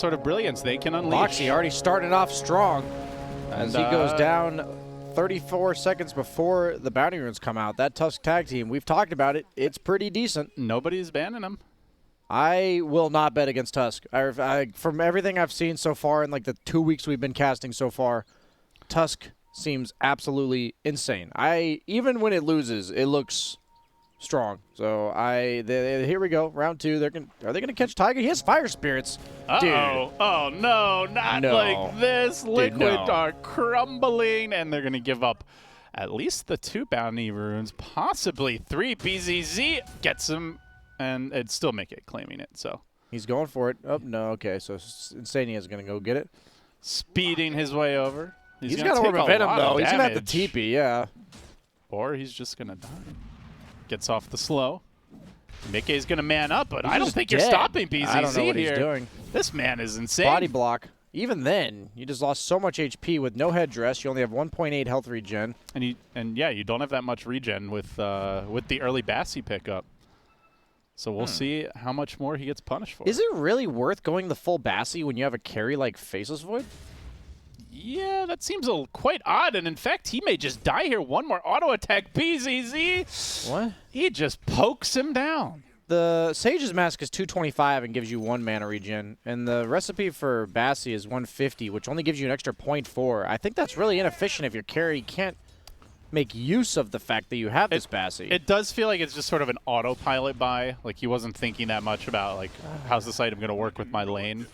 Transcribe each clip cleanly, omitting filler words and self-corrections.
sort of brilliance they can unleash. Moxie already started off strong as he goes down 34 seconds before the bounty runes come out. That Tusk tag team, we've talked about it. It's pretty decent. Nobody's banning him. I will not bet against Tusk. From everything I've seen so far in like the 2 weeks we've been casting so far, Tusk seems absolutely insane. Even when it loses, it looks strong. So here we go, round 2. Are they gonna catch Tiger? He has fire spirits. Dude. Oh no, not like this. Liquid are crumbling, and they're gonna give up at least the 2 bounty runes, possibly 3. BZZ gets him, and it'd still make it claiming it. So he's going for it. Oh no, okay. So Insania is gonna go get it. Speeding his way over. He's got to work Venom though. He's gonna have to TP, yeah. Or he's just gonna die. Gets off the slow. Mickey's gonna man up, but I don't think you're stopping BZZ here. I don't know what he's doing. This man is insane. Body block. Even then, you just lost so much HP with no headdress. You only have 1.8 health regen. And yeah, you don't have that much regen with the early Bassi pickup. So we'll see how much more he gets punished for. Is it really worth going the full Bassi when you have a carry like Faceless Void? Yeah, that seems quite odd. And in fact, he may just die here. One more auto attack. BZZ. What? He just pokes him down. The Sage's Mask is 225 and gives you 1 mana regen. And the recipe for Bassi is 150, which only gives you an extra 0.4. I think that's really inefficient if your carry can't make use of the fact that you have this Bassi. It does feel like it's just sort of an autopilot buy. Like he wasn't thinking that much about, like, how's this item going to work with my lane?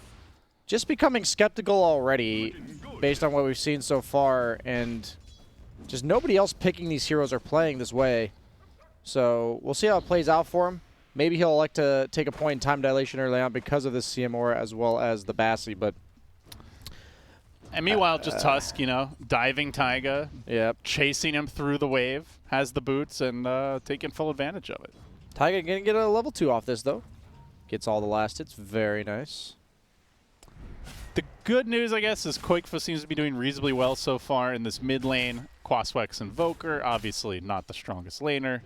Just becoming skeptical already based on what we've seen so far, and just nobody else picking these heroes or playing this way. So we'll see how it plays out for him. Maybe he'll elect to take a point in time dilation early on because of this CM aura as well as the Bassi, but... And meanwhile, just Tusk, you know, diving Taiga, chasing him through the wave, has the boots, and taking full advantage of it. Taiga going to get a level 2 off this, though. Gets all the last hits. Very nice. The good news, I guess, is Koikfa seems to be doing reasonably well so far in this mid lane. Quaswex Invoker, obviously not the strongest laner.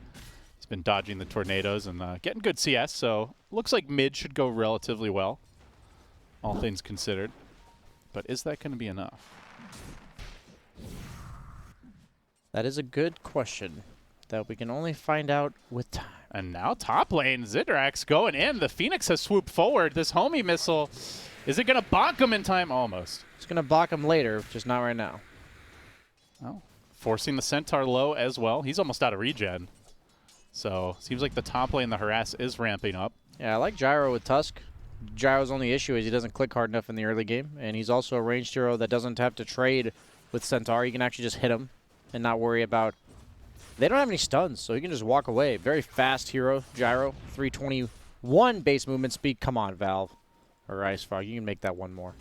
He's been dodging the tornadoes and getting good CS, so looks like mid should go relatively well, all things considered. But is that going to be enough? That is a good question that we can only find out with time. And now top lane, Zidrax going in. The Phoenix has swooped forward. This homie missile, is it going to bonk him in time? Almost. It's going to bonk him later, just not right now. Oh, forcing the Centaur low as well. He's almost out of regen. So seems like the top lane, the harass, is ramping up. Yeah, I like Gyro with Tusk. Gyro's only issue is he doesn't click hard enough in the early game, and he's also a ranged hero that doesn't have to trade with Centaur. You can actually just hit him and not worry about... They don't have any stuns, so you can just walk away. Very fast hero, Gyro. 321 base movement speed. Come on, Valve. Or Ice Frog, you can make that one more.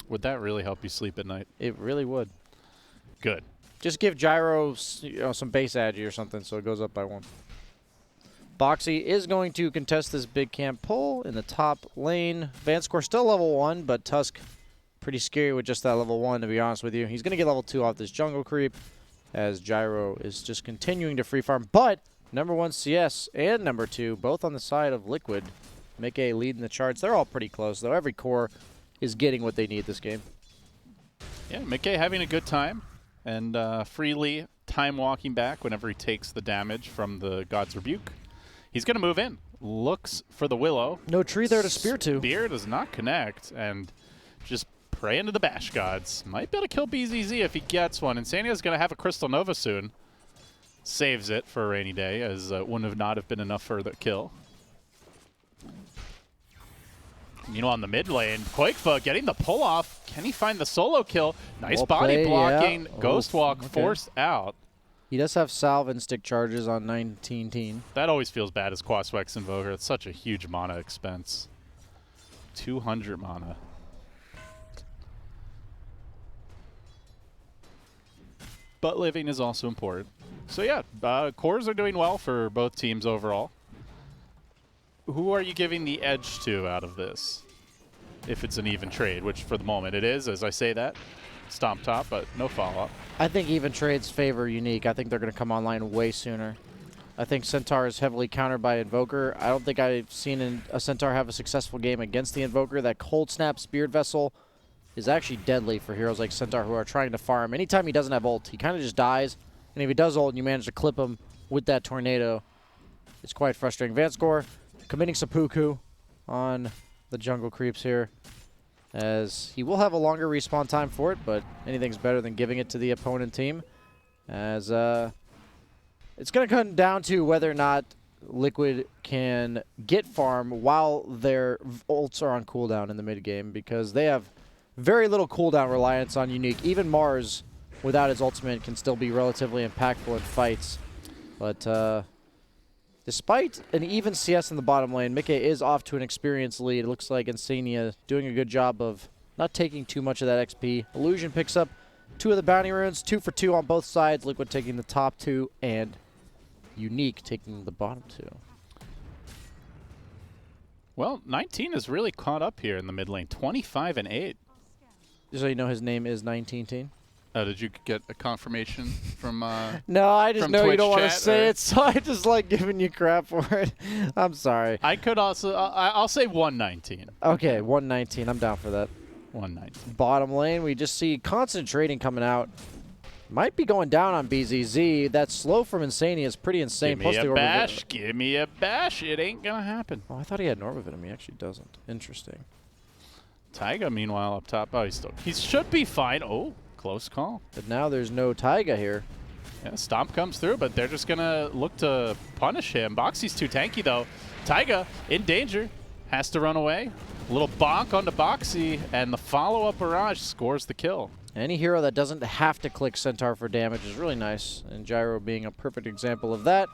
Would that really help you sleep at night? It really would. Good. Just give Gyro some base agi or something so it goes up by 1. Boxy is going to contest this big camp pull in the top lane. Vanscore still level 1, but Tusk pretty scary with just that level 1, to be honest with you. He's going to get level 2 off this jungle creep as Gyro is just continuing to free farm. But number 1 CS and number 2, both on the side of Liquid. Mickey leading the charts. They're all pretty close, though. Every core is getting what they need this game. Yeah, Mickey having a good time and freely time walking back whenever he takes the damage from the God's Rebuke. He's going to move in. Looks for the Willow. No tree there to spear to. Spear does not connect, and just pray into the Bash Gods. Might be able to kill BZZ if he gets one. Insania's going to have a Crystal Nova soon. Saves it for a rainy day, as it wouldn't have been enough for the kill. You know, on the mid lane, Koikfa getting the pull off. Can he find the solo kill? Nice Well body played, blocking. yeah. Ghost Walk forced out. He does have salve and stick charges on 19 teen. That always feels bad as Quaswex Invoker. It's such a huge mana expense. 200 mana. But living is also important. So yeah, cores are doing well for both teams overall. Who are you giving the edge to out of this? If it's an even trade, which for the moment it is, as I say that. Stomp top, but no follow-up. I think even trades favor Unique. I think they're going to come online way sooner. I think Centaur is heavily countered by Invoker. I don't think I've seen a Centaur have a successful game against the Invoker. That Cold Snap Spirit Vessel is actually deadly for heroes like Centaur who are trying to farm. Anytime he doesn't have ult, he kind of just dies. And if he does ult and you manage to clip him with that tornado, it's quite frustrating. Vanscore committing seppuku on the jungle creeps here, as he will have a longer respawn time for it, but anything's better than giving it to the opponent team. As it's going to come down to whether or not Liquid can get farm while their ults are on cooldown in the mid game, because they have very little cooldown reliance on Unique. Even Mars, without his ultimate, can still be relatively impactful in fights. But despite an even CS in the bottom lane, Mickey is off to an experienced lead. It looks like Insania doing a good job of not taking too much of that XP. Illusion picks up 2 of the bounty runes, 2 for 2 on both sides. Liquid taking the top 2, and Unique taking the bottom 2. Well, 19 is really caught up here in the mid lane. 25 and 8. Just so you know, his name is 19-teen. Oh, did you get a confirmation from No, I just know Twitch you don't want to chat, say or? it, so I just like giving you crap for it. I'm sorry. I could also, I'll say 119. Okay, 119. I'm down for that. 119. Bottom lane, we just see constant trading coming out. Might be going down on BZZ. That slow from Insania is pretty insane. Give me Plus a the bash. Give me a bash. It ain't going to happen. Oh, I thought he had Normavenom. He actually doesn't. Interesting. Taiga, meanwhile, up top. Oh, he should be fine. Oh, close call. But now there's no Taiga here. Yeah, Stomp comes through, but they're just going to look to punish him. Boxy's too tanky, though. Taiga in danger. Has to run away. A little bonk onto Boxy, and the follow-up barrage scores the kill. Any hero that doesn't have to click Centaur for damage is really nice, and Gyro being a perfect example of that.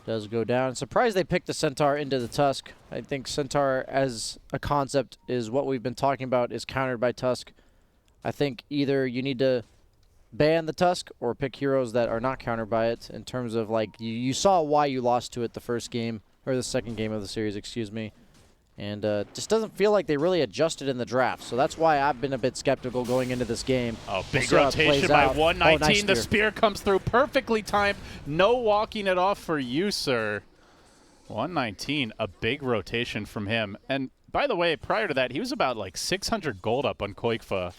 Does go down. Surprised they picked the Centaur into the Tusk. I think Centaur as a concept is what we've been talking about, is countered by Tusk. I think either you need to ban the Tusk or pick heroes that are not countered by it, in terms of, like, you saw why you lost to it the first game, or the second game of the series, excuse me. And just doesn't feel like they really adjusted in the draft. So that's why I've been a bit skeptical going into this game. Oh, big rotation by 119. Oh, nice the spear comes through perfectly timed. No walking it off for you, sir. 119, a big rotation from him. And by the way, prior to that, he was about like 600 gold up on Koikfa.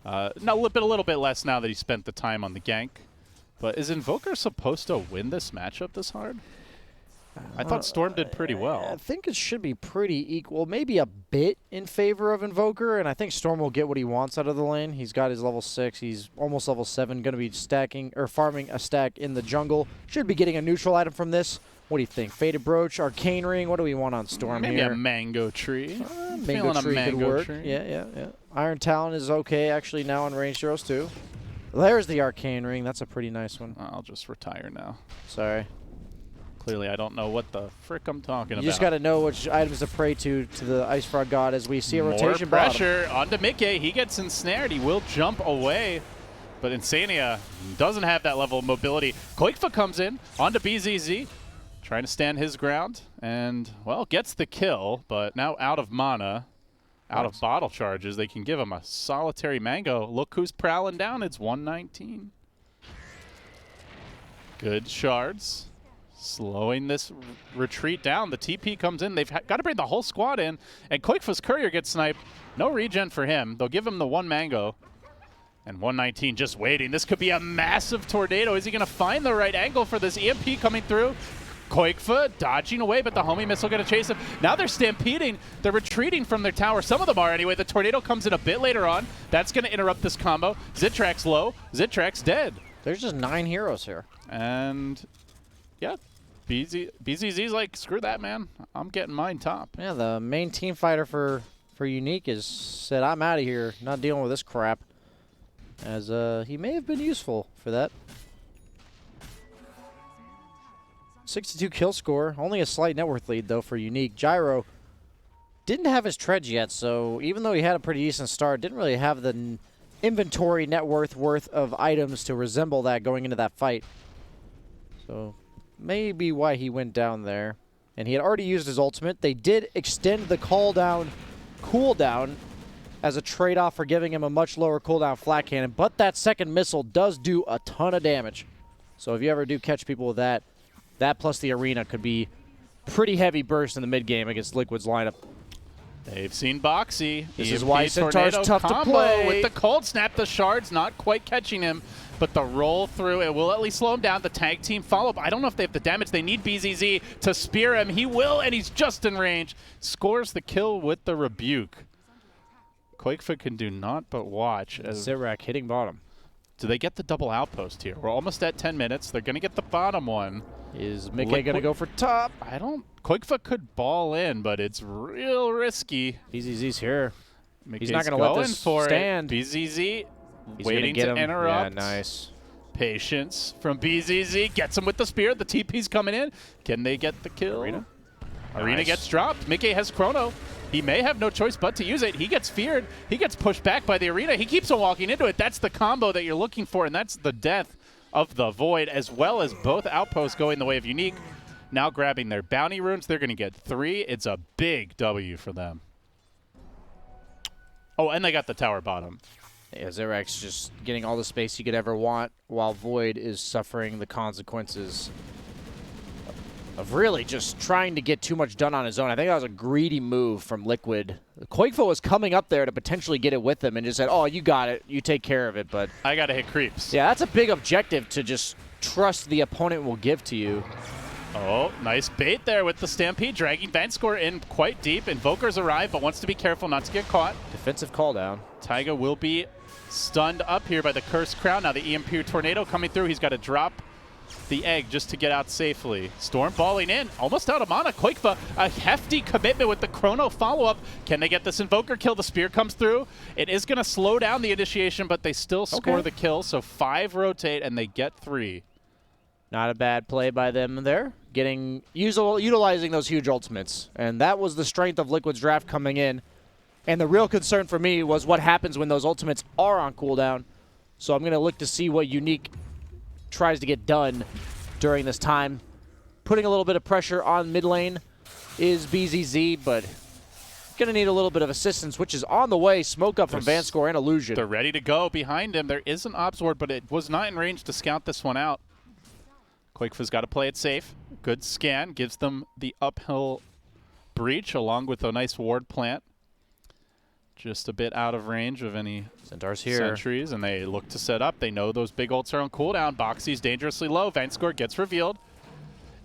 A little bit less now that he spent the time on the gank. But is Invoker supposed to win this matchup this hard? I thought Storm did pretty well. I think it should be pretty equal, maybe a bit in favor of Invoker, and I think Storm will get what he wants out of the lane. He's got his level 6. He's almost level 7, going to be stacking or farming a stack in the jungle. Should be getting a neutral item from this. What do you think? Faded Brooch, Arcane Ring. What do we want on Storm Maybe here? a Mango Tree. Mango Tree could work. Tree. Yeah. Iron Talon is okay actually now on ranged heroes too. There's the Arcane Ring. That's a pretty nice one. I'll just retire now. Sorry. Clearly, I don't know what the frick I'm talking about. You just got to know which items to pray to the Ice Frog God, as we see a rotation More pressure onto Mickey. He gets ensnared. He will jump away. But Insania doesn't have that level of mobility. Koikfa comes in onto BZZ, trying to stand his ground. And, well, gets the kill, but now out of mana, out of bottle charges. They can give him a solitary mango. Look who's prowling down. It's 119. Good shards. Slowing this retreat down. The TP comes in. They've got to bring the whole squad in. And Koikfa's courier gets sniped. No regen for him. They'll give him the one mango. And 119 just waiting. This could be a massive tornado. Is he going to find the right angle for this EMP coming through? Koikfa dodging away, but the homie missile going to chase him. Now they're stampeding. They're retreating from their tower. Some of them are anyway. The tornado comes in a bit later on. That's going to interrupt this combo. Zitrak's low. Zitrak's dead. There's just 9 heroes here. And, yeah. BZZ's like, screw that, man. I'm getting mine top. Yeah, the main team fighter for Unique is said, I'm out of here, not dealing with this crap. As he may have been useful for that. 62 kill score, only a slight net worth lead though for Unique. Gyro didn't have his treads yet, so even though he had a pretty decent start, didn't really have the inventory net worth of items to resemble that going into that fight. So maybe why he went down there. And he had already used his ultimate. They did extend the cooldown as a trade-off for giving him a much lower cooldown flat cannon, but that second missile does do a ton of damage. So if you ever do catch people with that, That plus the arena could be pretty heavy burst in the mid game against Liquid's lineup. They've seen Boxy. This EMP is why Centaur's tornado tough to combo play. with the cold snap. The shards not quite catching him, but the roll through, it will at least slow him down. The tag team follow-up. I don't know if they have the damage. They need BZZ to spear him. He will, and he's just in range. Scores the kill with the rebuke. Quakefoot can do naught but watch. As Zirac hitting bottom. do they get the double outpost here? We're almost at 10 minutes. They're going to get the bottom one. Is Mickey going to go for top? I don't. Quakefoot could ball in, but it's real risky. BZZ's here. Mickey's He's not going to let this for stand. it. BZZ He's waiting get to him. interrupt. Yeah, nice. Patience from BZZ. Gets him with the spear. The TP's coming in. Can they get the kill? Arena Arena gets dropped. Mickey has Chrono. He may have no choice but to use it. He gets feared. He gets pushed back by the Arena. He keeps on walking into it. That's the combo that you're looking for, and that's the death of the Void, as well as both outposts going the way of Unique. Now grabbing their bounty runes. They're going to get 3. It's a big W for them. Oh, and they got the tower bottom. Yeah, Zirac's just getting all the space he could ever want, while Void is suffering the consequences of really just trying to get too much done on his own. I think that was a greedy move from Liquid. Quakefoot was coming up there to potentially get it with him and just said, oh, you got it. You take care of it. But I got to hit creeps. yeah, that's a big objective, to just trust the opponent will give to you. Oh, nice bait there with the Stampede, dragging Vanscore in quite deep. Invoker's arrived, but wants to be careful not to get caught. Defensive call down. Taiga will be stunned up here by the Cursed Crown. Now the EMP Tornado coming through. He's got to drop the egg just to get out safely. Storm balling in, almost out of mana. Quakefoot, a hefty commitment with the Chrono follow-up. Can they get this Invoker kill? The spear comes through. It is going to slow down the initiation, but they still score the kill. So 5 rotate, and they get 3. Not a bad play by them there. Utilizing those huge ultimates. And that was the strength of Liquid's draft coming in. And the real concern for me was what happens when those ultimates are on cooldown. So I'm going to look to see what Unique tries to get done during this time. Putting a little bit of pressure on mid lane is BZZ, but going to need a little bit of assistance, which is on the way. Smoke up from Vanscore and Illusion. They're ready to go behind him. There is an Ops Ward, but it was not in range to scout this one out. Quakefoot's got to play it safe. Good scan. Gives them the uphill breach along with a nice ward plant. Just a bit out of range of any Centaur's here. sentries, and they look to set up. They know those big ults are on cooldown. Boxy's dangerously low. Vanscore gets revealed.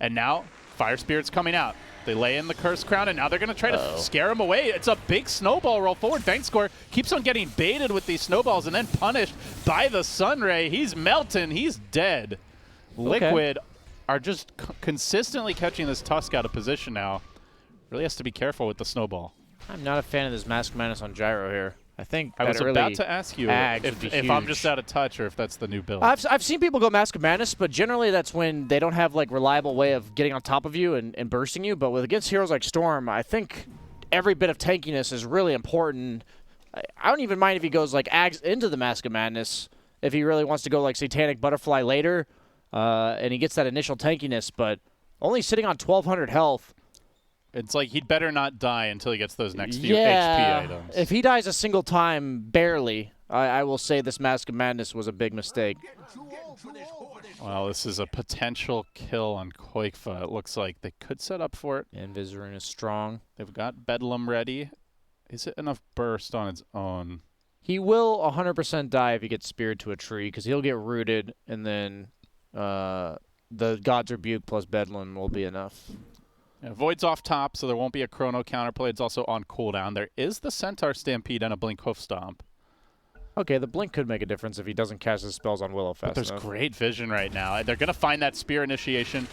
And now Fire Spirit's coming out. They lay in the Cursed Crown, and now they're going to try to scare him away. It's a big snowball roll forward. Vanscore keeps on getting baited with these snowballs and then punished by the Sunray. He's melting. He's dead. Liquid are just consistently catching this Tusk out of position now. Really has to be careful with the snowball. I'm not a fan of this Mask Madness on Gyro here. I think I was really about to ask you if I'm just out of touch or if that's the new build. I've seen people go Mask of Madness, but generally that's when they don't have like reliable way of getting on top of you and bursting you. But with against heroes like Storm, I think every bit of tankiness is really important. I don't even mind if he goes like Ags into the Mask of Madness if he really wants to go like Satanic Butterfly later, and he gets that initial tankiness. But only sitting on 1,200 health. It's like he'd better not die until he gets those next few HP items. If he dies a single time, barely, I will say this Mask of Madness was a big mistake. Well, this is a potential kill on Quakefoot. It looks like they could set up for it. And Vizorin is strong. They've got Bedlam ready. Is it enough burst on its own? He will 100% die if he gets speared to a tree, because he'll get rooted, and then the God's Rebuke plus Bedlam will be enough. Yeah, Void's off top, so there won't be a Chrono counterplay. It's also on cooldown. There is the Centaur Stampede and a Blink Hoof Stomp. Okay, the Blink could make a difference if he doesn't cast his spells on Willow fast But there's enough. great vision right now. They're going to find that Spear initiation.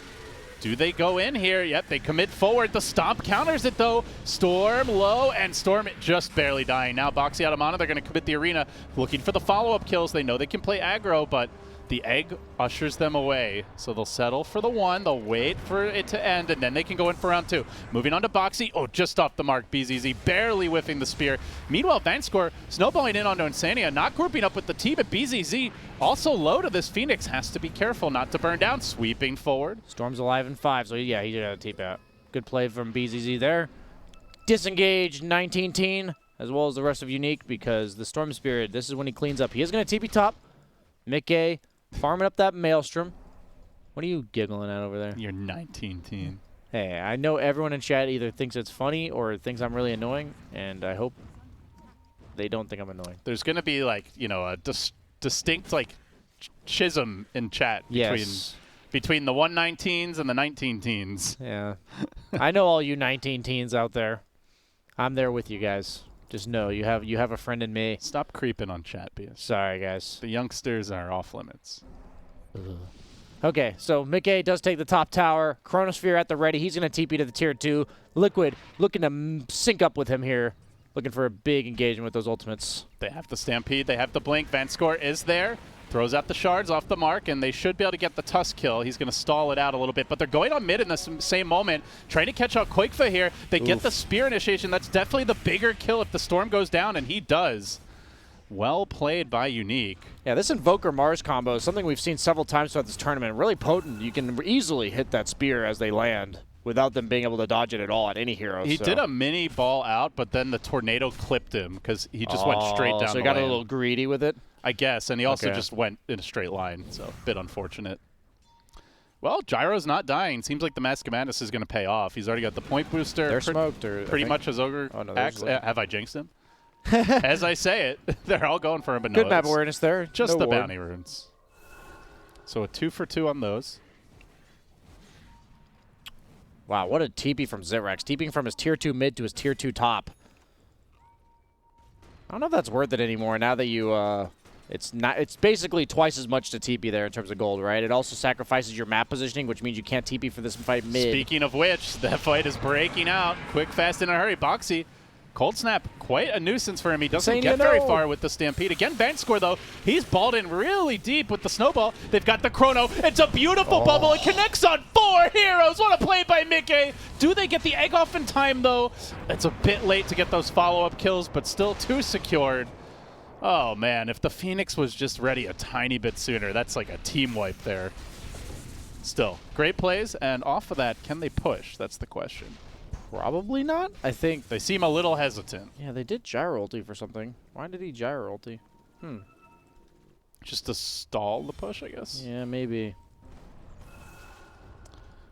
Do they go in here? Yep, they commit forward. The Stomp counters it, though. Storm low, and Storm just barely dying. Now Boxy out of mana. They're going to commit the arena, looking for the follow-up kills. They know they can play aggro, but the egg ushers them away. So they'll settle for the 1. They'll wait for it to end, and then they can go in for round 2. Moving on to Boxy. Oh, just off the mark. BZZ barely whiffing the spear. Meanwhile, Vanscore snowballing in onto Insania, not grouping up with the team, but BZZ also low to this Phoenix. Has to be careful not to burn down. Sweeping forward. Storm's alive in 5, so yeah, he did have a tape out. Good play from BZZ there. Disengage 19-teen, as well as the rest of Unique, because the Storm Spirit, this is when he cleans up. He is going to TP top. Mickey farming up that Maelstrom. What are you giggling at over there? You're 19 teen. Hey, I know everyone in chat either thinks it's funny or thinks I'm really annoying, and I hope they don't think I'm annoying. There's going to be, like, you know, a distinct, like, schism in chat between the 119s and the 19 teens. Yeah. I know all you 19 teens out there. I'm there with you guys. Just know you have a friend in me. Stop creeping on chat, BS. Sorry, guys. The youngsters are off limits. Okay, so Mickey does take the top tower. Chronosphere at the ready. He's going to TP to the tier 2. Liquid looking to sync up with him here. Looking for a big engagement with those ultimates. They have the Stampede. They have the Blink. Vanscore is there. Throws out the shards off the mark, and they should be able to get the Tusk kill. He's going to stall it out a little bit, but they're going on mid in the same moment, trying to catch out Quakefa here. They get the Spear initiation. That's definitely the bigger kill if the Storm goes down, and he does. Well played by Unique. Yeah, this Invoker Mars combo is something we've seen several times throughout this tournament. Really potent. You can easily hit that Spear as they land without them being able to dodge it at all at any hero. He did a mini ball out, but then the tornado clipped him because he just went straight down the lane. So he got a little greedy with it? I guess, and he also just went in a straight line, so a bit unfortunate. Well, Gyro's not dying. Seems like the Mask of Madness is going to pay off. He's already got the point booster. They're smoked. Pretty much his Ogre axe. Have I jinxed him? As I say it, they're all going for him, but no. Good map awareness there. Just the bounty runes. So a 2 for 2 on those. Wow, what a TP from Zitrax. TPing from his tier 2 mid to his tier 2 top. I don't know if that's worth it anymore now that you it's basically twice as much to TP there in terms of gold, right? It also sacrifices your map positioning, which means you can't TP for this fight mid. Speaking of which, that fight is breaking out. Quick, fast, in a hurry. Boxy. Cold Snap, quite a nuisance for him. He doesn't get very far with the Stampede. Again, Vanscore, though, he's balled in really deep with the Snowball. They've got the Chrono. It's a beautiful bubble. It connects on 4 heroes. What a play by Mickey. Do they get the egg off in time, though? It's a bit late to get those follow-up kills, but still 2 secured. Oh, man, if the Phoenix was just ready a tiny bit sooner, that's like a team wipe there. Still, great plays, and off of that, can they push? That's the question. Probably not. I think they seem a little hesitant. Yeah, they did gyro ulti for something. Why did he gyro ulti? Just to stall the push, I guess. Yeah, maybe.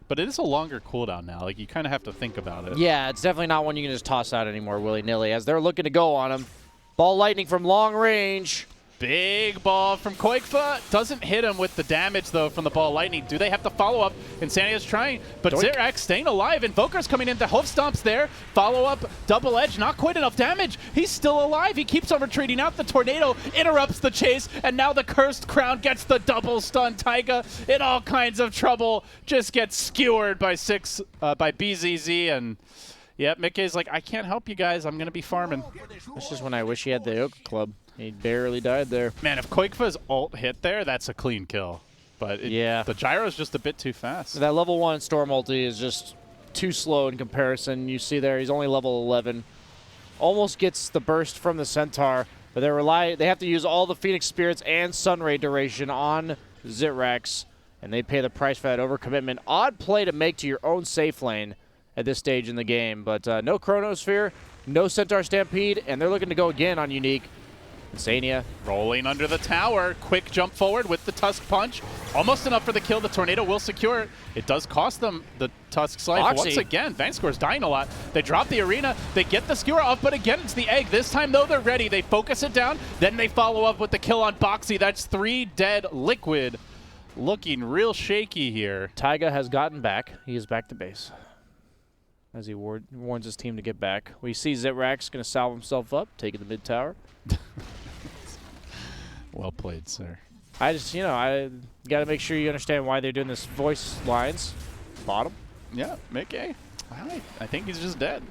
But it is a longer cooldown now. Like, you kind of have to think about it. Yeah, it's definitely not one you can just toss out anymore willy-nilly as they're looking to go on him. Ball lightning from long range. Big ball from Quakefa. Doesn't hit him with the damage, though, from the ball lightning. Do they have to follow up? Insania's trying, but Zirax staying alive. Invoker's coming in. The Hoof Stomps there. Follow up, double edge. Not quite enough damage. He's still alive. He keeps on retreating out. The Tornado interrupts the chase, and now the Cursed Crown gets the double stun. Taiga in all kinds of trouble. Just gets skewered by by BZZ, and yep, Mickey's like, I can't help you guys. I'm going to be farming. That's just when I wish he had the Yoga Club. He barely died there. Man, if Quakefa's ult hit there, that's a clean kill. But the gyro's just a bit too fast. That level 1 Storm ulti is just too slow in comparison. You see there, he's only level 11. Almost gets the burst from the Centaur, but they have to use all the Phoenix Spirits and Sunray duration on Zitrax, and they pay the price for that overcommitment. Odd play to make to your own safe lane at this stage in the game, but no Chronosphere, no Centaur Stampede, and they're looking to go again on Unique. Insania rolling under the tower. Quick jump forward with the Tusk Punch. Almost enough for the kill. The Tornado will secure it. It does cost them the Tusk's life. Once again, Vanscore's dying a lot. They drop the arena. They get the skewer off, but again, it's the egg. This time, though, they're ready. They focus it down. Then they follow up with the kill on Boxy. That's 3 dead Liquid. Looking real shaky here. Taiga has gotten back. He is back to base as he warns his team to get back. We see Zitrax going to salve himself up, taking the mid tower. Well played, sir. I just, I got to make sure you understand why they're doing this voice lines. Bottom. Yeah, Mickey. I think he's just dead.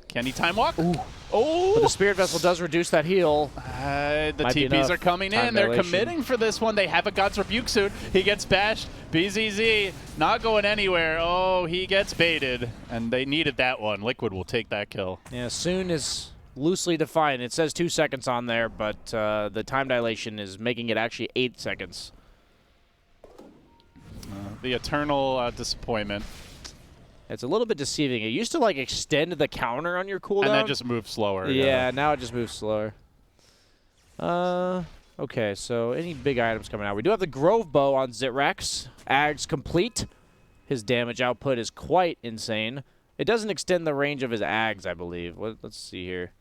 Can he time walk? Ooh. Oh! But the Spirit Vessel does reduce that heal. The TPs are coming in. They're committing for this one. They have a God's Rebuke soon. He gets bashed. BZZ not going anywhere. Oh, he gets baited. And they needed that one. Liquid will take that kill. Yeah, soon is loosely defined. It says 2 seconds on there, but the time dilation is making it actually 8 seconds. The eternal disappointment. It's a little bit deceiving. It used to like extend the counter on your cooldown. And then just move slower. Yeah, now it just moves slower. Okay, so any big items coming out? We do have the Grove Bow on Zitrax. Ags complete. His damage output is quite insane. It doesn't extend the range of his Ags, I believe. Let's see here.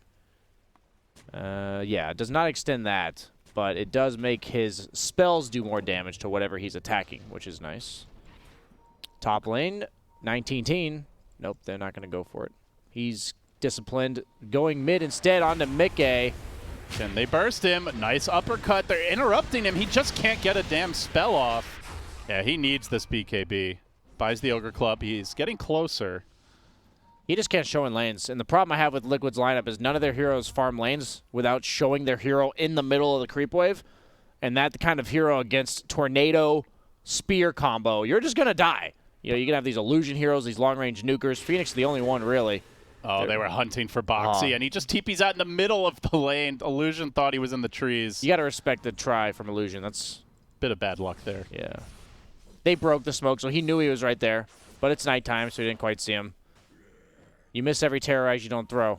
Yeah, it does not extend that, but it does make his spells do more damage to whatever he's attacking, which is nice. Top lane, 19-teen. Nope, they're not going to go for it. He's disciplined, going mid instead onto Mickey. Can they burst him? Nice uppercut. They're interrupting him. He just can't get a damn spell off. Yeah, he needs this BKB. Buys the Ogre Club. He's getting closer. He just can't show in lanes. And the problem I have with Liquid's lineup is none of their heroes farm lanes without showing their hero in the middle of the creep wave. And that kind of hero against Tornado Spear combo, you're just going to die. You know, you can have these illusion heroes, these long-range nukers. Phoenix is the only one, really. Oh, they were hunting for Boxy, and he just TP's out in the middle of the lane. Illusion thought he was in the trees. You got to respect the try from Illusion. That's bit of bad luck there. Yeah. They broke the smoke, so he knew he was right there. But it's nighttime, so he didn't quite see him. You miss every terrorize you don't throw.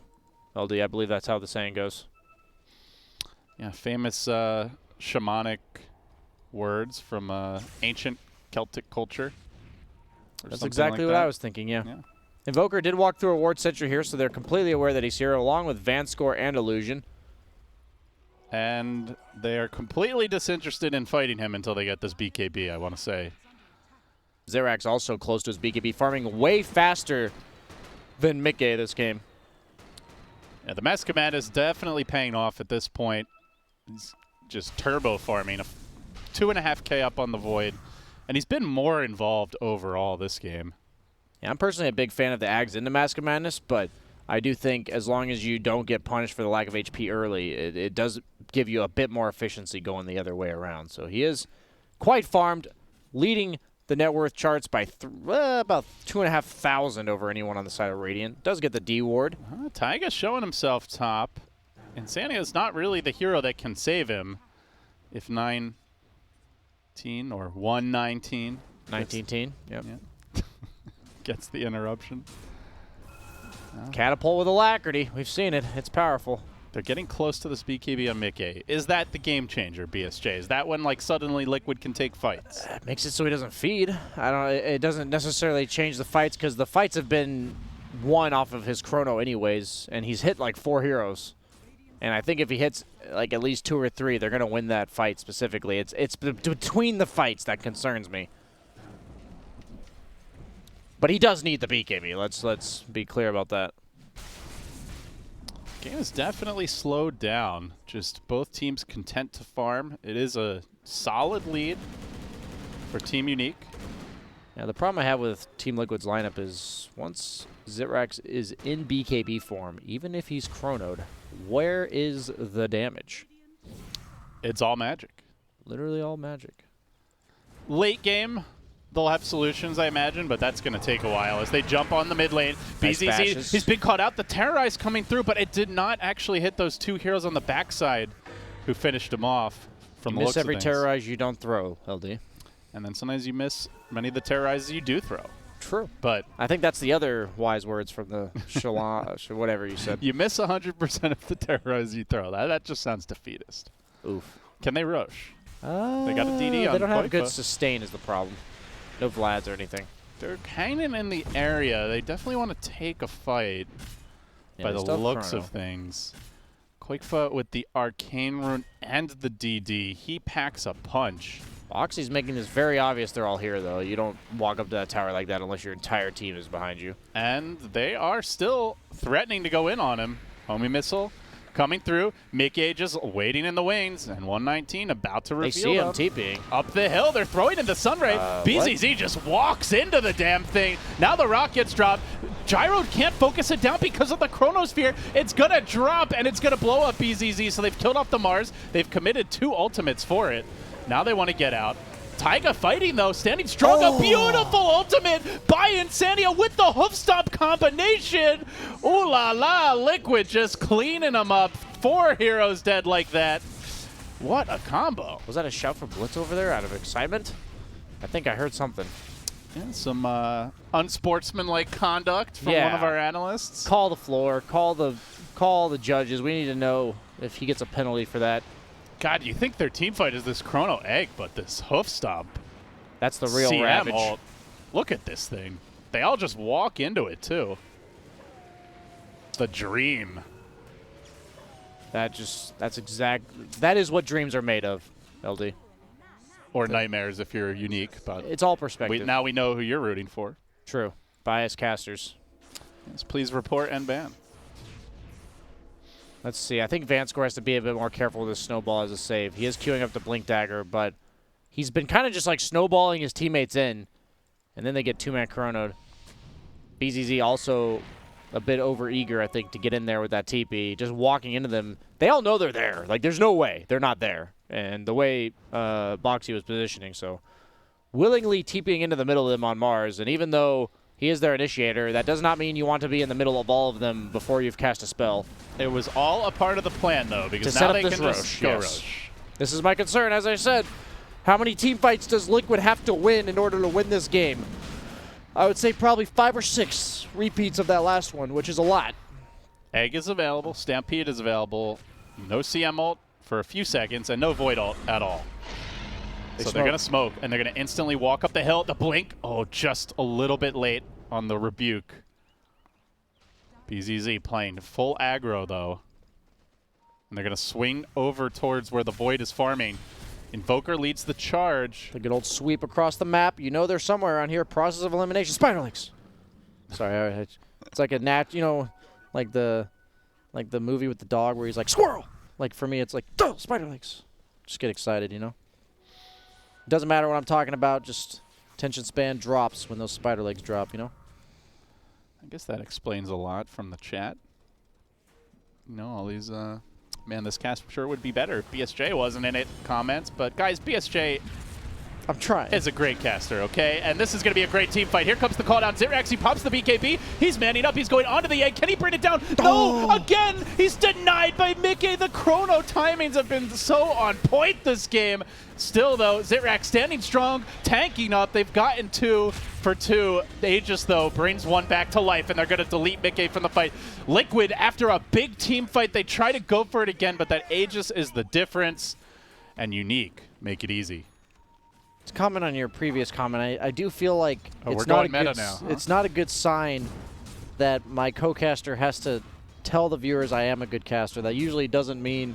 LD, I believe that's how the saying goes. Yeah, famous shamanic words from ancient Celtic culture. That's exactly what I was thinking, yeah. Yeah. Invoker did walk through a ward sentry here, so they're completely aware that he's here, along with Vanscore and Illusion. And they are completely disinterested in fighting him until they get this BKB, I want to say. Zerax also close to his BKB, farming way faster than Mickey this game. Yeah, the Mass Command is definitely paying off at this point. He's just turbo farming, 2.5K up on the Void. And he's been more involved overall this game. Yeah, I'm personally a big fan of the Ags into Mask of Madness, but I do think as long as you don't get punished for the lack of HP early, it does give you a bit more efficiency going the other way around. So he is quite farmed, leading the net worth charts by about 2,500 over anyone on the side of Radiant. Does get the D ward. Taiga's showing himself top. Insanio's not really the hero that can save him. If 19 or 119. 19-teen, yep. Yeah. Gets the interruption. Catapult with alacrity. We've seen it. It's powerful. They're getting close to this BKB on Mickey. Is that the game changer, BSJ? Is that when like suddenly Liquid can take fights? It makes it so he doesn't feed. I don't. It doesn't necessarily change the fights because the fights have been won off of his chrono anyways, and he's hit like 4 heroes. And I think if he hits like at least 2 or 3, they're gonna win that fight specifically. It's between the fights that concerns me. But he does need the BKB. Let's be clear about that. Game is definitely slowed down. Just both teams content to farm. It is a solid lead for Team Unique. Yeah, the problem I have with Team Liquid's lineup is once Zitrax is in BKB form, even if he's chronoed, where is the damage? It's all magic. Literally all magic. Late game, they'll have solutions, I imagine, but that's going to take a while as they jump on the mid lane. Nice BZZ, he's been caught out. The Terrorize coming through, but it did not actually hit those 2 heroes on the backside who finished him off from the looks of things. You miss every Terrorize you don't throw, LD. And then sometimes you miss many of the Terrorizes you do throw. True. But I think that's the other wise words from the Shalon, whatever you said. You miss 100% of the Terrorizes you throw. That just sounds defeatist. Oof. Can they rush? They got a DD on They don't have Koifa. good sustain is the problem. No Vlads or anything. They're hanging in the area. They definitely want to take a fight by the looks of things. Koifa with the Arcane Rune and the DD. He packs a punch. Oxy's making this very obvious they're all here, though. You don't walk up to that tower like that unless your entire team is behind you. And they are still threatening to go in on him. Homie missile coming through. Mickey just waiting in the wings. And 119 about to reveal They see him them. TPing. Up the hill. They're throwing into Sunray. BZZ just walks into the damn thing. Now the rock gets dropped. Gyro can't focus it down because of the Chronosphere. It's going to drop, and it's going to blow up BZZ. So they've killed off the Mars. They've committed 2 ultimates for it. Now they want to get out. Taiga fighting, though, standing strong. A beautiful ultimate by Insania with the hoof stomp combination. Ooh la la, Liquid just cleaning them up. 4 heroes dead like that. What a combo. Was that a shout for Blitz over there out of excitement? I think I heard something. Yeah, some unsportsmanlike conduct from one of our analysts. Call the floor. Call the judges. We need to know if he gets a penalty for that. God, you think their team fight is this Chrono Egg, but this hoof stomp. That's the real CM ravage. ult. Look at this thing. They all just walk into it, too. The dream. That is what dreams are made of, LD. Or nightmares if you're unique. But it's all perspective. now we know who you're rooting for. True. Biased casters. Yes, please report and ban. Let's see. I think Vanscore has to be a bit more careful with his snowball as a save. He is queuing up the Blink Dagger, but he's been kind of just like snowballing his teammates in, and then they get two-man chronoed. BZZ also a bit over-eager, I think, to get in there with that TP. Just walking into them. They all know they're there. Like, there's no way they're not there. And the way Boxy was positioning, so willingly TPing into the middle of them on Mars, and even though he is their initiator, that does not mean you want to be in the middle of all of them before you've cast a spell. It was all a part of the plan, though, because To now set up they this can just Roche, go yes. Roche. This is my concern, as I said. How many team fights does Liquid have to win in order to win this game? I would say probably 5 or 6 repeats of that last one, which is a lot. Egg is available. Stampede is available. No CM ult for a few seconds, and no Void ult at all. So they're going to smoke, and they're going to instantly walk up the hill. The blink, oh, just a little bit late on the rebuke. BZZ playing full aggro, though. And they're going to swing over towards where the Void is farming. Invoker leads the charge. The good old sweep across the map. You know they're somewhere around here. Process of elimination. Spiderlinks. Sorry, it's like a like the movie with the dog where he's like, squirrel! Like, for me, it's like, oh, Spiderlinks. Just get excited, you know? Doesn't matter what I'm talking about. Just attention span drops when those spider legs drop, you know? I guess that explains a lot from the chat. You know, all these, man, this cast sure would be better if BSJ wasn't in it comments. But, guys, BSJ I'm trying. is a great caster, okay? And this is going to be a great team fight. Here comes the call down. Zirax, he pops the BKB. He's manning up. He's going onto the egg. Can he bring it down? Oh. No! Again! He's denied by Mickey. The chrono timings have been so on point this game. Still, though, Zirax standing strong, tanking up. They've gotten 2 for 2. Aegis, though, brings 1 back to life, and they're going to delete Mickey from the fight. Liquid, after a big team fight, they try to go for it again, but that Aegis is the difference. And Unique make it easy. To comment on your previous comment, I do feel like we're it's not a going meta good now, huh? It's not a good sign that my co-caster has to tell the viewers I am a good caster. That usually doesn't mean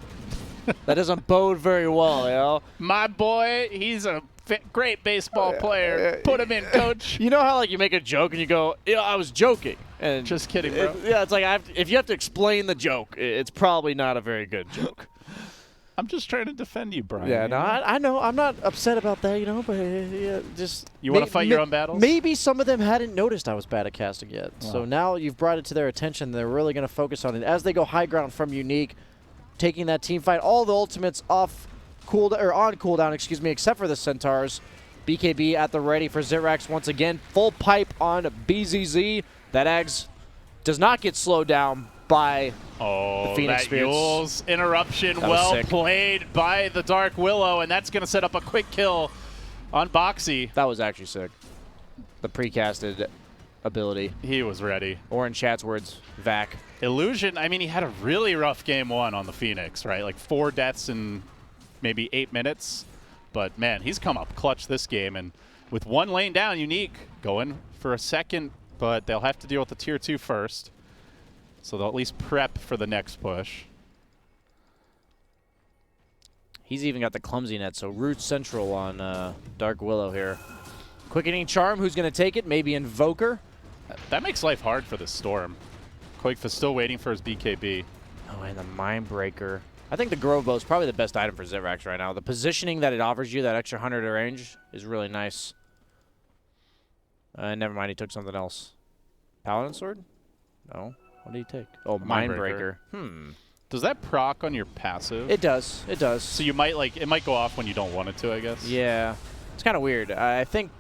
that doesn't bode very well, you know. My boy, he's a great baseball player. Put him in, coach. You know how like you make a joke and you go, "Yeah, I was joking," and Just kidding, bro. yeah, it's like if you have to explain the joke, it's probably not a very good joke. I'm just trying to defend you, Brian. Yeah, you no, know? I know. I'm not upset about that, you know, but yeah, just... You want to fight your own battles? Maybe some of them hadn't noticed I was bad at casting yet. Wow. So now you've brought it to their attention. They're really going to focus on it. As they go high ground from Unique, taking that team fight, all the ultimates on cooldown, excuse me, except for the Centaurs. BKB at the ready for Zirax once again. Full pipe on BZZ. That Ags does not get slowed down by the Phoenix that Spirits. Yule's interruption, That was well sick. played by the Dark Willow, and that's going to set up a quick kill on Boxy. That was actually sick. The precasted ability. He was ready. Or in chat's words, Vac. Illusion, I mean, he had a really rough game 1 on the Phoenix, right? Like 4 deaths in maybe 8 minutes. But, man, he's come up clutch this game. And with 1 lane down, Unique going for a second, but they'll have to deal with the Tier 2 first. So they'll at least prep for the next push. He's even got the clumsy net, so Root Central on Dark Willow here. Quickening Charm, who's going to take it? Maybe Invoker. That makes life hard for this Storm. Quake's still waiting for his BKB. Oh, and the Mindbreaker. I think the Grove Bow is probably the best item for Zirax right now. The positioning that it offers you, that extra 100 range, is really nice. Never mind, he took something else. Paladin Sword? No. What did he take? Oh, Mindbreaker. Mindbreaker. Does that proc on your passive? It does. It does. So you might it might go off when you don't want it to, I guess. Yeah. It's kind of weird. I think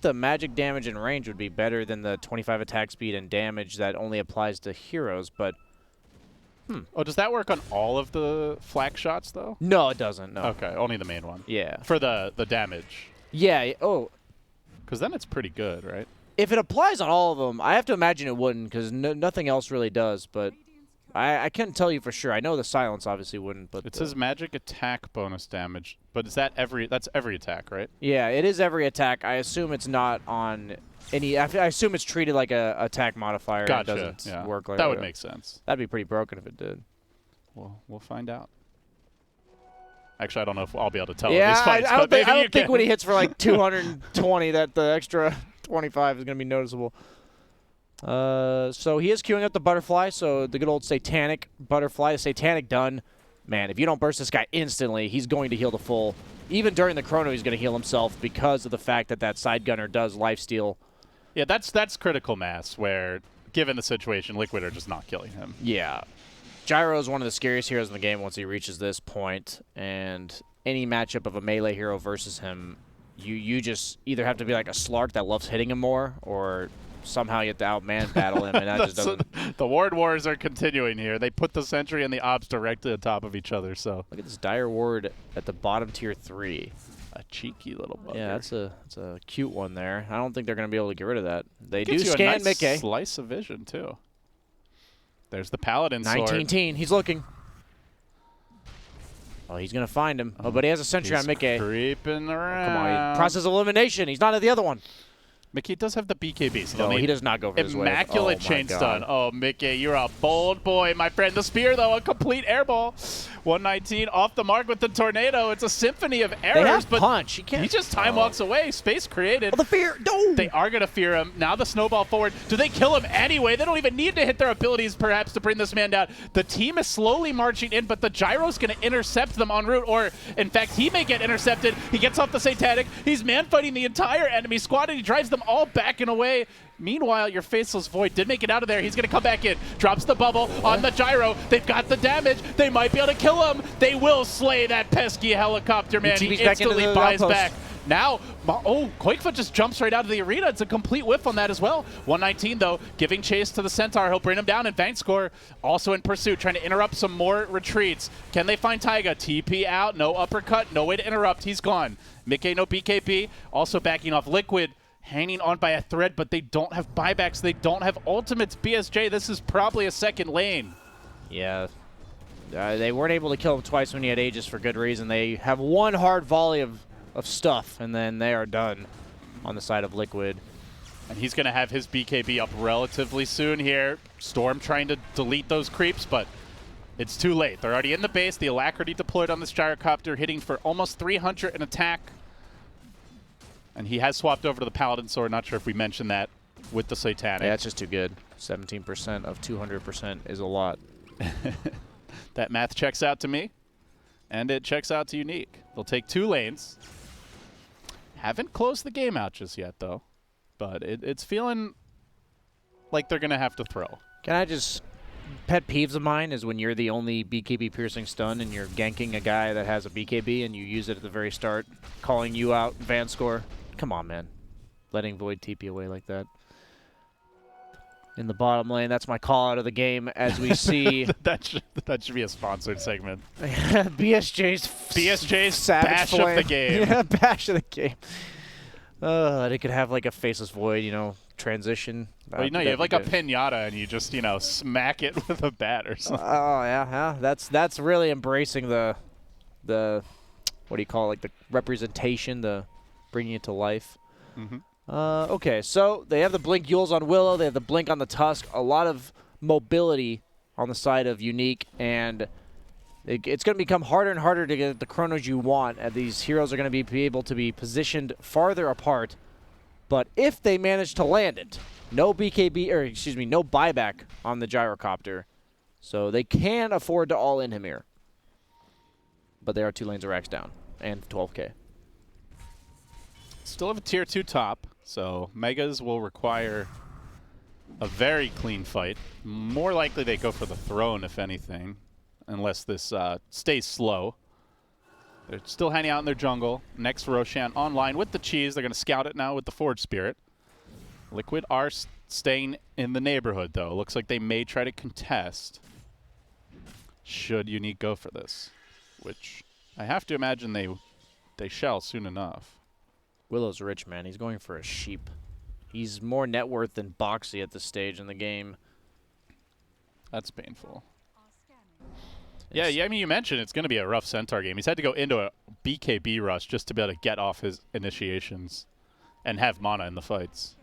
the magic damage and range would be better than the 25 attack speed and damage that only applies to heroes, but Oh, does that work on all of the flak shots though? no, it doesn't. No. Okay, only the main one. Yeah. For the damage. Yeah. Oh, Because then it's pretty good, right? if it applies on all of them, I have to imagine it wouldn't because nothing else really does, but I can't tell you for sure. I know the silence obviously wouldn't, but it says magic attack bonus damage, but is that that's every attack, right? Yeah, it is every attack. I assume it's not on any. I assume it's treated like a attack modifier. Gotcha. And it doesn't work like that. Would make sense. That'd be pretty broken if it did. Well, we'll find out. Actually, I don't know if I'll be able to tell. Yeah, these fights, I don't think can. when he hits for like 220 that the extra 25 is going to be noticeable. So he is queuing up the butterfly, so the good old satanic butterfly, the satanic done. Man, if you don't burst this guy instantly, he's going to heal the full. Even during the chrono, he's going to heal himself because of the fact that that side gunner does lifesteal. Yeah, that's critical mass where, given the situation, Liquid are just not killing him. Yeah. Gyro is one of the scariest heroes in the game once he reaches this point, and any matchup of a melee hero versus him, you just either have to be like a Slark that loves hitting him more, or somehow you have to outman battle him, and that just doesn't. The ward wars are continuing here. They put the sentry and the ops directly on top of each other. So look at this dire ward at the bottom tier 3. A cheeky little bugger. Yeah, that's a cute one there. I don't think they're going to be able to get rid of that. They do Gives you scan a nice Mickey. Slice of vision too. There's the paladin sword. 19-teen. He's looking. Oh, he's going to find him. Oh, but he has a sentry on Mickey. Creeping around. Come on, process of elimination. He's not at the other one. Mickey does have the BKB. No, he does not go for his wave. Immaculate chain stun. Oh, Mickey, you're a bold boy, my friend. The spear, though, a complete airball. 119 off the mark with the tornado. It's a symphony of errors. They have but punch. He can't. He just time walks away. Space created. Oh, the fear. No. They are going to fear him. Now the snowball forward. Do they kill him anyway? They don't even need to hit their abilities, perhaps, to bring this man down. The team is slowly marching in, but the Gyro's going to intercept them en route, or, in fact, he may get intercepted. He gets off the Satanic. He's man-fighting the entire enemy squad, and he drives them all back and away. Meanwhile, your Faceless Void did make it out of there. He's going to come back in. Drops the bubble on the Gyro. They've got the damage. They might be able to kill him. They will slay that pesky helicopter, man. He instantly buys back. Now, oh, Quakefoot just jumps right out of the arena. It's a complete whiff on that as well. 119, though, giving chase to the Centaur. He'll bring him down, and Vankscore also in pursuit, trying to interrupt some more retreats. Can they find Taiga? TP out, no uppercut, no way to interrupt. He's gone. Mickey, no BKB. Also backing off Liquid. Hanging on by a thread, but they don't have buybacks. They don't have ultimates. BSJ, this is probably a second lane. Yeah. They weren't able to kill him twice when he had Aegis for good reason. They have one hard volley of stuff, and then they are done on the side of Liquid. And he's going to have his BKB up relatively soon here. Storm trying to delete those creeps, but it's too late. They're already in the base. The Alacrity deployed on this gyrocopter, hitting for almost 300 in attack. And he has swapped over to the Paladin Sword. Not sure if we mentioned that with the Satanic. Yeah, it's just too good. 17% of 200% is a lot. That math checks out to me. And it checks out to Unique. They'll take 2 lanes. Haven't closed the game out just yet, though. But it's feeling like they're going to have to throw. Can I just... Pet peeves of mine is when you're the only BKB piercing stun and you're ganking a guy that has a BKB and you use it at the very start, calling you out, Vankscore. Come on, man. Letting Void TP away like that. In the bottom lane, that's my call out of the game as we see... that should be a sponsored segment. BSJ's Savage bash Flame. of the game. Yeah, bash of the game. They could have like a Faceless Void, you know, transition. Well, you know, you have like a pinata and you just, you know, smack it with a bat or something. Oh, yeah. That's really embracing the what do you call it, like the representation, the bringing it to life. Mm-hmm. Okay, so they have the Blink Yules on Willow. They have the Blink on the Tusk. A lot of mobility on the side of Unique, and it's going to become harder and harder to get the chronos you want. And these heroes are going to be able to be positioned farther apart. But if they manage to land it, no BKB, or excuse me, no buyback on the gyrocopter. So they can afford to all in him here. But they are 2 lanes of racks down and 12K. Still have a tier 2 top, so Megas will require a very clean fight. More likely they go for the throne, if anything, unless this stays slow. They're still hanging out in their jungle. Next Roshan online with the cheese. They're going to scout it now with the Forge Spirit. Liquid are staying in the neighborhood, though. Looks like they may try to contest. Should Unique go for this, which I have to imagine they shall soon enough. Willow's rich, man. He's going for a sheep. He's more net worth than Boxy at this stage in the game. That's painful. Yeah, I mean, you mentioned it's going to be a rough Centaur game. He's had to go into a BKB rush just to be able to get off his initiations and have mana in the fights.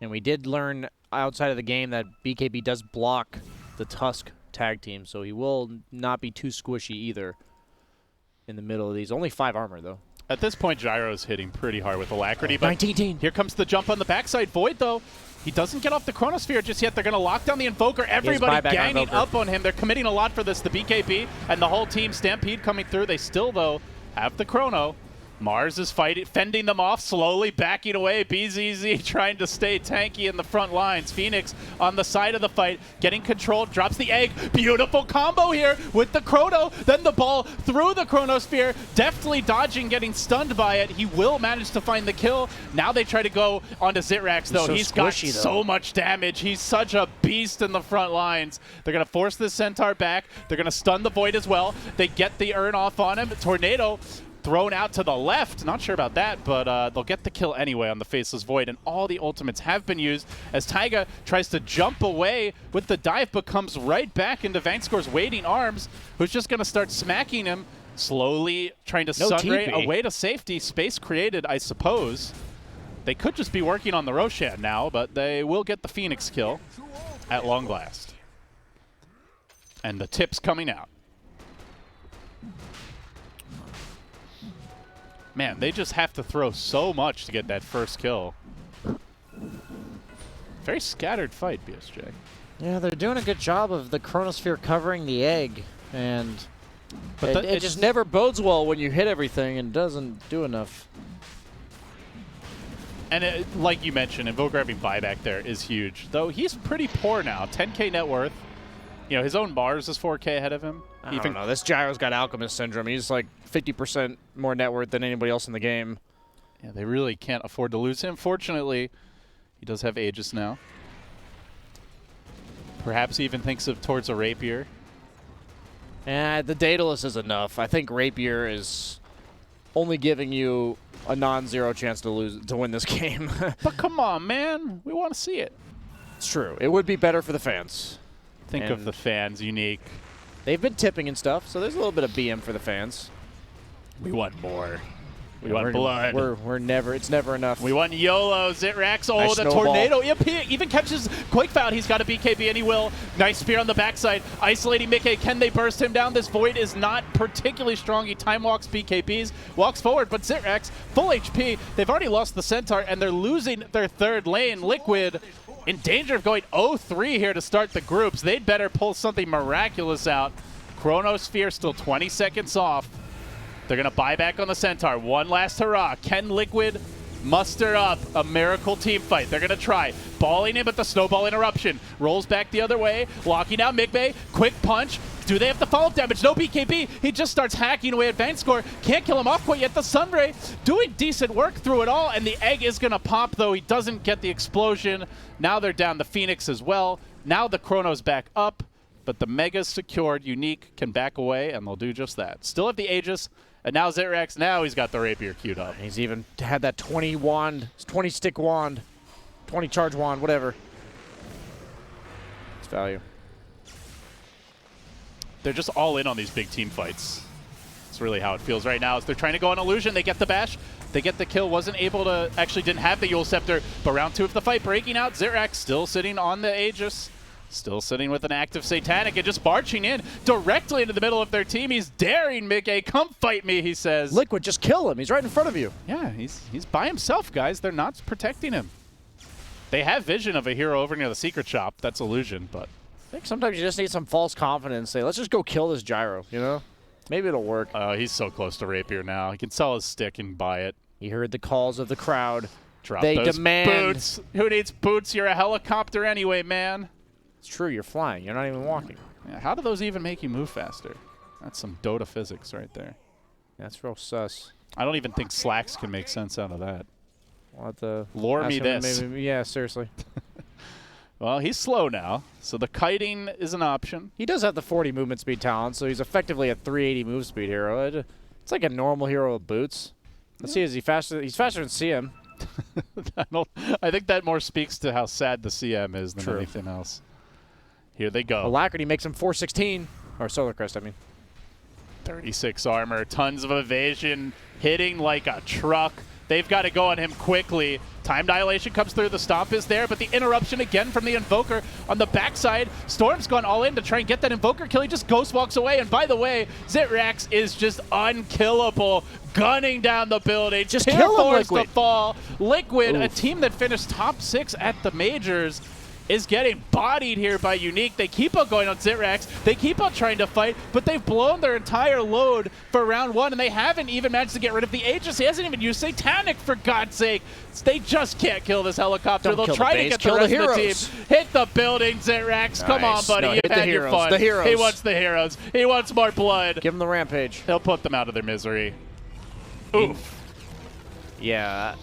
And we did learn outside of the game that BKB does block the Tusk tag team, so he will not be too squishy either in the middle of these. Only 5 armor, though. At this point, Gyro's hitting pretty hard with Alacrity. But 19. Here comes the jump on the backside. Void, though, he doesn't get off the Chronosphere just yet. They're going to lock down the Invoker. Everybody ganging up on him. They're committing a lot for this. The BKB and the whole team. Stampede coming through. They still, though, have the Chrono. Mars is fending them off, slowly backing away. BZZ trying to stay tanky in the front lines. Phoenix on the side of the fight, getting controlled, drops the egg. Beautiful combo here with the Chrono. Then the ball through the Chronosphere, deftly dodging, getting stunned by it. He will manage to find the kill. Now they try to go onto Zitrax, though. He's got so much damage. He's such a beast in the front lines. They're going to force the Centaur back. They're going to stun the Void as well. They get the Urn off on him. Tornado thrown out to the left. Not sure about that, but they'll get the kill anyway on the Faceless Void, and all the ultimates have been used as Taiga tries to jump away with the dive, but comes right back into Vangscore's waiting arms, who's just going to start smacking him, slowly trying to sunray away to safety. Space created, I suppose. They could just be working on the Roshan now, but they will get the Phoenix kill at long last. And the tip's coming out. Man, they just have to throw so much to get that first kill. Very scattered fight, BSJ. Yeah, they're doing a good job of the Chronosphere covering the egg, and it just never bodes well when you hit everything and doesn't do enough. And like you mentioned, Invoker having buyback there is huge. Though he's pretty poor now, 10K net worth. You know, his own Mars is 4K ahead of him. I don't know. This Gyro's got Alchemist Syndrome. He's like 50% more net worth than anybody else in the game. Yeah, they really can't afford to lose him. Fortunately, he does have Aegis now. Perhaps he even thinks of towards a Rapier. The Daedalus is enough. I think Rapier is only giving you a non-zero chance to win this game. But come on, man. We want to see it. It's true. It would be better for the fans. Think of the fans, unique. They've been tipping and stuff, so there's a little bit of BM for the fans. We want more. We want blood. We're never. It's never enough. We want YOLO. Zitrax. Oh, nice the snowball. Tornado. Yep, he even catches Quakefout. He's got a BKB, and he will. Nice spear on the backside. Isolating Mickey. Can they burst him down? This Void is not particularly strong. He time walks BKBs, walks forward, but Zitrax, full HP. They've already lost the Centaur, and they're losing their third lane. Liquid in danger of going 0-3 here to start the groups. They'd better pull something miraculous out. Chronosphere still 20 seconds off. They're going to buy back on the Centaur. One last hurrah. Can Liquid muster up a miracle team fight? They're going to try. Balling in, but the snowball interruption. Rolls back the other way. Locking out Migbe. Quick punch. Do they have the follow-up damage? No BKB. He just starts hacking away at Vangscore. Can't kill him off quite yet. The Sunray doing decent work through it all, and the egg is going to pop, though. He doesn't get the explosion. Now they're down the Phoenix as well. Now the Chrono's back up, but the Mega's secured. Unique can back away, and they'll do just that. Still have the Aegis, and now Zitrax, now he's got the Rapier queued up. He's even had that 20 stick wand, 20 charge wand, whatever. It's value. They're just all in on these big team fights. That's really how it feels right now. As they're trying to go on Illusion, they get the bash, they get the kill. Wasn't able to, actually didn't have the Yule Scepter, but round 2 of the fight breaking out. Zitrax still sitting on the Aegis, still sitting with an active Satanic, and just marching in directly into the middle of their team. He's daring Mickey, come fight me, he says. Liquid, just kill him. He's right in front of you. Yeah, he's by himself, guys. They're not protecting him. They have vision of a hero over near the secret shop. That's Illusion, but I think sometimes you just need some false confidence. Say, let's just go kill this Gyro, you know? Maybe it'll work. He's so close to Rapier now. He can sell his stick and buy it. He heard the calls of the crowd. They those demand boots. Who needs boots? You're a helicopter anyway, man. It's true, you're flying. You're not even walking. Yeah, how do those even make you move faster? That's some Dota physics right there. That's real sus. I don't even think slacks can make sense out of that. We'll have to lore me this. Maybe, yeah, seriously. Well, he's slow now, so the kiting is an option. He does have the 40 movement speed talent, so he's effectively a 380 move speed hero. It's like a normal hero with boots. Let's see, is he faster? He's faster than CM. I think that more speaks to how sad the CM is than anything else. Here they go. Alacrity makes him 416. Or Solar Crest, I mean. 36 armor, tons of evasion, hitting like a truck. They've got to go on him quickly. Time Dilation comes through, the stomp is there, but the interruption again from the Invoker on the backside. Storm's gone all in to try and get that Invoker kill. He just ghost walks away, and by the way, Zitrax is just unkillable, gunning down the building. Just Tier kill him, 4's Liquid. to fall. Liquid, a Oof. team that finished top 6 at the majors, is getting bodied here by Unique. They keep on going on Zitrax. They keep on trying to fight, but they've blown their entire load for round 1, and they haven't even managed to get rid of the Aegis. He hasn't even used Satanic, for God's sake. They just can't kill this helicopter. Don't They'll kill try the to base, get kill the the rest of the heroes. team. Hit the building, Zitrax. Come on, Nice. buddy. No, You've hit the had your heroes. fun. The heroes. He wants the heroes. He wants more blood. Give him the Rampage. He'll put them out of their misery. Oof. Yeah.